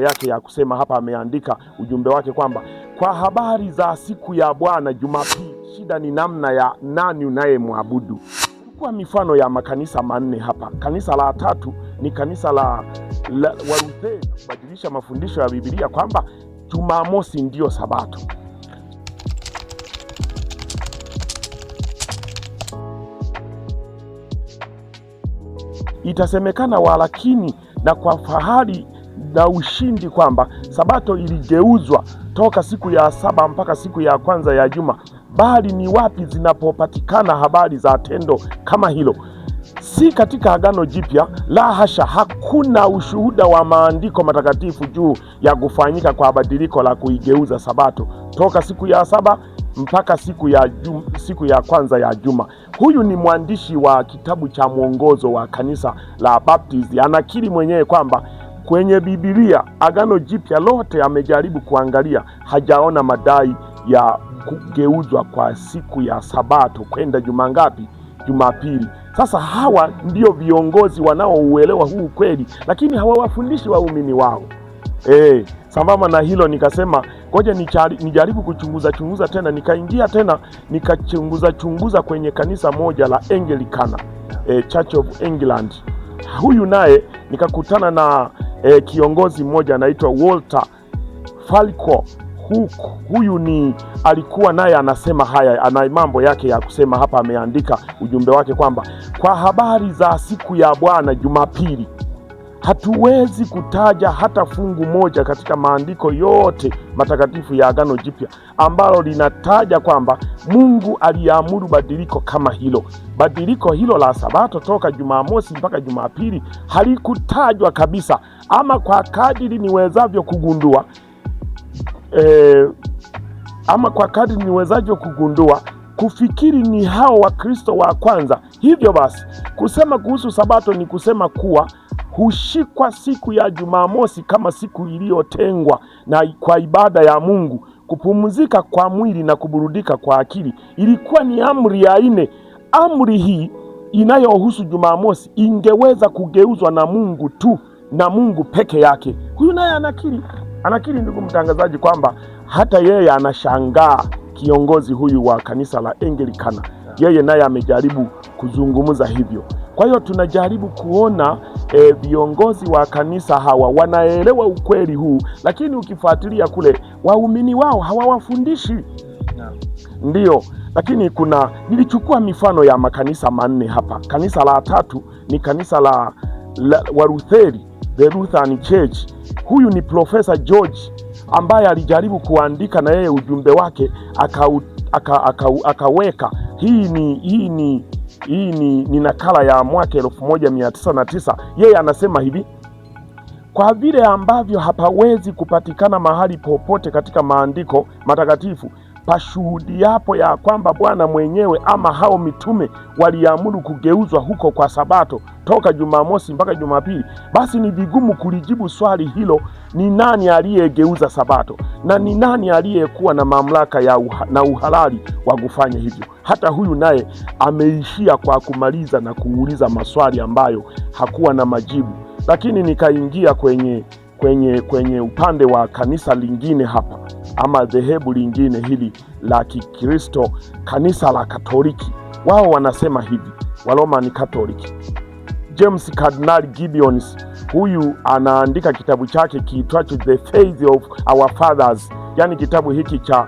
yake ya kusema hapa, ameandika ujumbe wake kwamba kwa habari za siku ya Bwana Jumapili, shida ni namna ya nani unayemwabudu. Kwa mifano ya makanisa manne hapa. Kanisa la tatu ni kanisa la Walutheri, kubadilisha mafundisho ya Biblia kwamba Jumamosi ndio Sabato. Itasemekana walakini na kwa fahari na ushindi kwamba Sabato iligeuzwa toka siku ya saba mpaka siku ya kwanza ya juma. Bali ni wapi zinapopatikana habari za tendo kama hilo? Si katika Agano Jipya, la hasha. Hakuna ushuhuda wa maandiko matakatifu juu ya kufanyika kwa badiliko la kuigeuza Sabato toka siku ya saba mpaka siku ya kwanza ya juma. Huyu ni mwandishi wa kitabu cha mwongozo wa kanisa la Baptist, anakiri mwenyewe kwamba kwenye Biblia Agano Jipya lote amejaribu kuangalia, hajaona madai ya kugeuzwa kwa siku ya Sabato kwenda juma ngapi? Jumapili. Sasa hawa ndio viongozi wanaouelewa huu kweli, lakini hawawafundishi waumini wao. Sambamba na hilo nikasema ngoja nijaribu kuchunguza tena, nikaingia tena nikachunguza kwenye kanisa moja la Anglikana, Church of England. Huyu naye nikakutana na kiongozi mmoja anaitwa Walter Falco. Huyu alikuwa naye anasema haya, ana mambo yake ya kusema hapa. Ameandika ujumbe wake kwamba kwa habari za siku ya Bwana Jumapili, hatuwezi kutaja hata fungu moja katika maandiko yote matakatifu ya Agano Jipya ambalo linataja kwamba Mungu aliamuru badiliko kama hilo. Badiliko hilo la Sabato toka Jumamosi mpaka Jumapili halikutajwa kabisa, ama kwa kadiri niwezavyo kugundua, kufikiri ni hao Wakristo wa kwanza. Hivyo basi kusema kuhusu Sabato ni kusema kuwa hushikwa siku ya Jumamosi kama siku iliyotengwa na kwa ibada ya Mungu, kupumzika kwa mwili na kuburudika kwa akili. Ilikuwa ni amri ya 4. Amri hii inayohusu Jumamosi ingeweza kugeuzwa na Mungu tu, na Mungu peke yake. Huyu naye anakiri ndugu mtangazaji, kwamba hata yeye anashangaa. Kiongozi huyu wa kanisa la Anglikana, yeye naye amejaribu kuzungumza hivyo. Kwa hiyo tunajaribu kuona viongozi wa kanisa hawa wanaelewa ukweli huu, lakini ukifuatilia kule waumini wao hawawafundishi. Ndiyo, lakini nilichukua mifano ya makanisa manne hapa. Kanisa la tatu ni kanisa la Walutheri, the Lutheran Church. Huyu ni Profesa George ambaye alijaribu kuandika na yeye ujumbe wake akaweka. Hii ni nakala ya mwaka 1909. Yeye anasema hivi: kwa vile ambavyo hapawezi kupatikana mahali popote katika maandiko matakatifu pashuhudiapo ya kwamba Bwana mwenyewe ama hao mitume waliamuru kugeuzwa huko kwa Sabato toka Jumamosi mpaka Jumapili, basi ni vigumu kulijibu swali hilo, ni nani aliyegeuza Sabato na ni nani aliyekuwa na mamlaka na uhalali wa kufanya hivyo. Hata huyu naye ameishia kwa kumaliza na kuuliza maswali ambayo hakuwa na majibu. Lakini nikaingia kwenye upande wa kanisa lingine hapa, ama dhehebu lingine hili la Kikristo, kanisa la Katoliki. Wao wanasema hivi, Roman Catholic. James Cardinal Gibbons, huyu anaandika kitabu chake kiitwacho The Faith of Our Fathers, yani kitabu hiki cha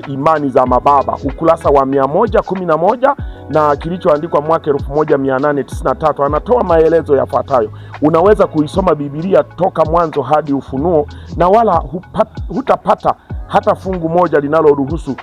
imani za mababa, ukurasa wa 111 na kilichoandikwa mwaka 1893. Anatoa maelezo yafuatayo. Unaweza kuisoma Biblia toka mwanzo hadi Ufunuo na wala hutapata hata fungu moja linaloruhusu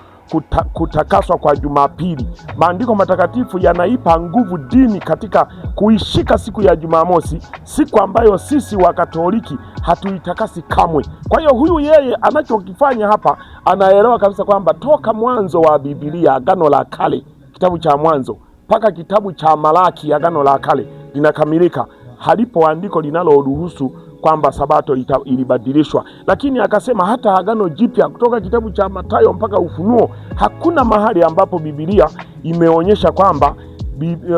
kutakaswa kwa Jumapili. Maandiko matakatifu yanaipa nguvu dini katika kuishika siku ya Jumamosi, siku ambayo sisi wa Katoliki hatuitakasi kamwe. Kwa hiyo huyu yeye anachokifanya hapa, anaelewa kabisa kwamba toka mwanzo wa Biblia, Agano la Kale, kitabu cha Mwanzo mpaka kitabu cha Malaki, Agano la Kale linakamilika, halipo andiko linaloruhusu kwamba Sabato ilibadilishwa. Lakini akasema hata Agano Jipya, kutoka kitabu cha Mathayo mpaka Ufunuo, hakuna mahali ambapo Biblia imeonyesha kwamba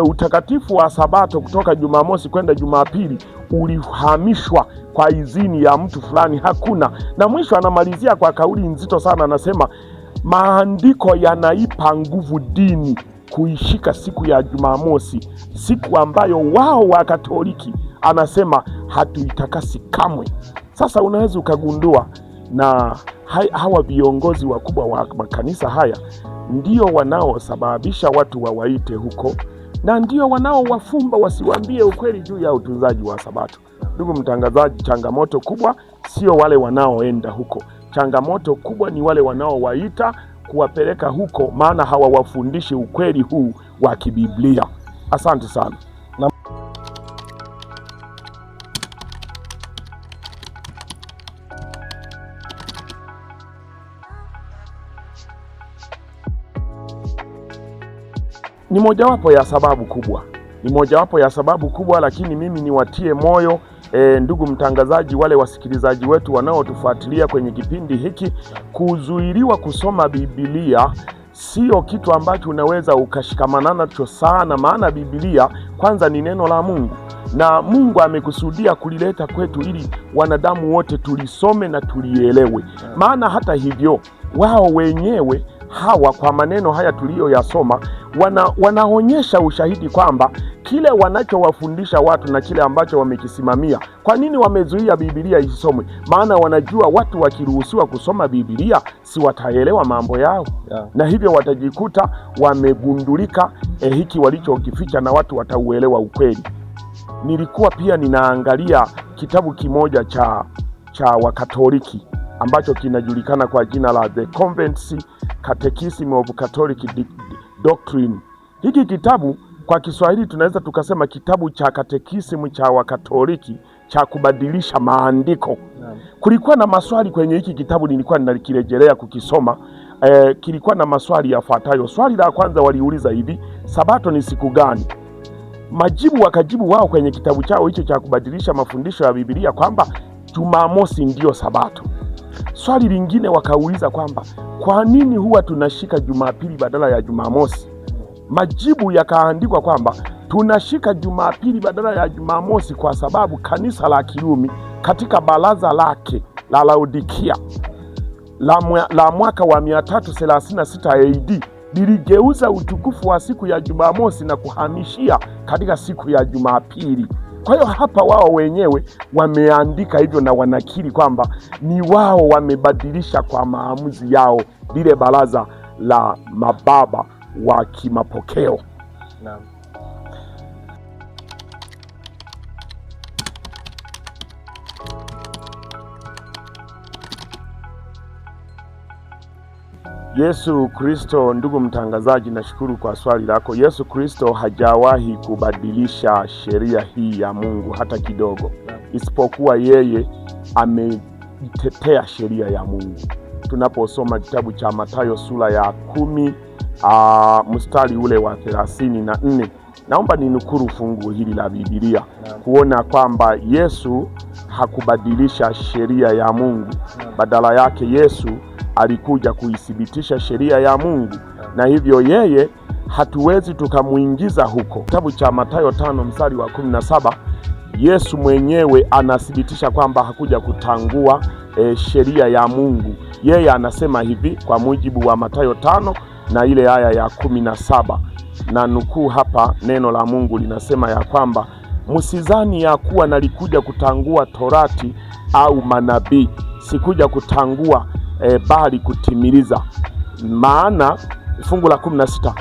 utakatifu wa Sabato kutoka Jumamosi kwenda Jumapili ulihamishwa kwa idhini ya mtu fulani. Hakuna. Na mwisho anamalizia kwa kauli nzito sana, anasema maandiko yanaipa nguvu dini kuishika siku ya Jumamosi, siku ambayo wao wa Katoliki anasema hatuitakasi kamwe. Sasa unaweza ukagundua na hawa viongozi wakubwa wa makanisa haya ndio wanaosababisha watu wawaite huko, na ndio wanaowafumba wasiwaambie ukweli juu ya utunzaji wa Sabato. Ndugu mtangazaji, changamoto kubwa sio wale wanaoenda huko. Changamoto kubwa ni wale wanaowaita kuwapeleka huko, maana hawawafundishi ukweli huu wa kibiblia. Asante sana. Ni mojawapo ya sababu kubwa, lakini mimi niwatie moyo ndugu mtangazaji, wale wasikilizaji wetu wanaotufuatilia kwenye kipindi hiki, kuzuiliwa kusoma Biblia sio kitu ambacho unaweza ukashikamana nacho sana, maana Biblia kwanza ni neno la Mungu, na Mungu amekusudia kulileta kwetu ili wanadamu wote tulisome na tulielewe. Maana hata hivyo wao wenyewe hawa kwa maneno haya tuliyoyasoma wanaonyesha ushahidi kwamba kile wanachowafundisha watu na kile ambacho wamekisimamia. Kwa nini wamezuia Biblia isomwe? Maana wanajua watu wakiruhusiwa kusoma Biblia si wataelewa mambo yao, na hivyo watajikuta wamegundulika hiki walichokificha na watu watauelewa ukweli. Nilikuwa pia ninaangalia kitabu kimoja cha Wakatoliki ambacho kinajulikana kwa jina la The Convent's Catechism of Catholic Doctrine. Hiki kitabu kwa Kiswahili tunaweza tukasema kitabu cha katekisimu cha Wakatoliki cha kubadilisha maandiko. Kulikuwa na maswali kwenye hiki kitabu, nilikuwa ninakirejelea kukisoma. Kilikuwa na maswali yafuatayo. Swali la kwanza waliuliza hivi: Sabato ni siku gani? Majibu wakajibu wao kwenye kitabu chao hicho cha kubadilisha mafundisho ya Biblia kwamba Jumamosi ndiyo Sabato. Swali lingine wakauliza kwamba kwa nini huwa tunashika Jumapili badala ya Jumamosi? Majibu yakaandikwa kwamba tunashika Jumapili badala ya Jumamosi kwa sababu kanisa la Kirumi katika baraza lake la Laodikia la mwaka wa 336 AD liligeuza utukufu wa siku ya Jumamosi na kuhamishia katika siku ya Jumapili. Kwa hiyo hapa wao wenyewe wameandika hivyo na wanakiri kwamba ni wao wamebadilisha kwa maamuzi yao lile baraza la mababa wa kimapokeo. Naam. Yesu Kristo, ndugu mtangazaji, nashukuru kwa swali lako. Yesu Kristo hajawahi kubadilisha sheria hii ya Mungu hata kidogo, isipokuwa yeye ameitetea sheria ya Mungu. Tunaposoma kitabu cha Mathayo sura ya 10 mstari ule wa 34, naomba ninukuru fungu hili la Biblia kuona kwamba Yesu hakubadilisha sheria ya Mungu. Badala yake Yesu alikuja kuithibitisha sheria ya Mungu, na hivyo yeye hatuwezi tukamuingiza huko. Kitabu cha Mathayo 5 mstari wa 17, Yesu mwenyewe anathibitisha kwamba hakuja kutangua sheria ya Mungu. Yeye anasema hivi kwa mujibu wa Mathayo 5 na ile aya ya 17, na nukuu hapa, neno la Mungu linasema ya kwamba msizani ya kuwa nalikuja kutangua torati au manabii, sikuja kutangua bali kutimiliza. Maana fungu la 16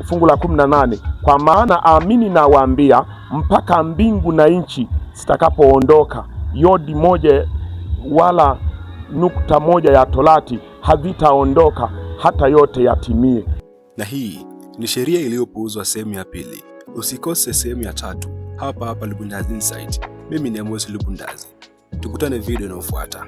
fungu la 18, kwa maana amini nawaambia, mpaka mbingu na nchi zitakapoondoka, yodi moja wala nukta moja ya torati havitaondoka hata yote yatimie. Na hii ni sheria iliyopuuzwa sehemu ya pili. Usikose sehemu ya 3 hapa Lubundazi Insight. Mimi ni Amos Lubundazi. Tukutane video inayofuata.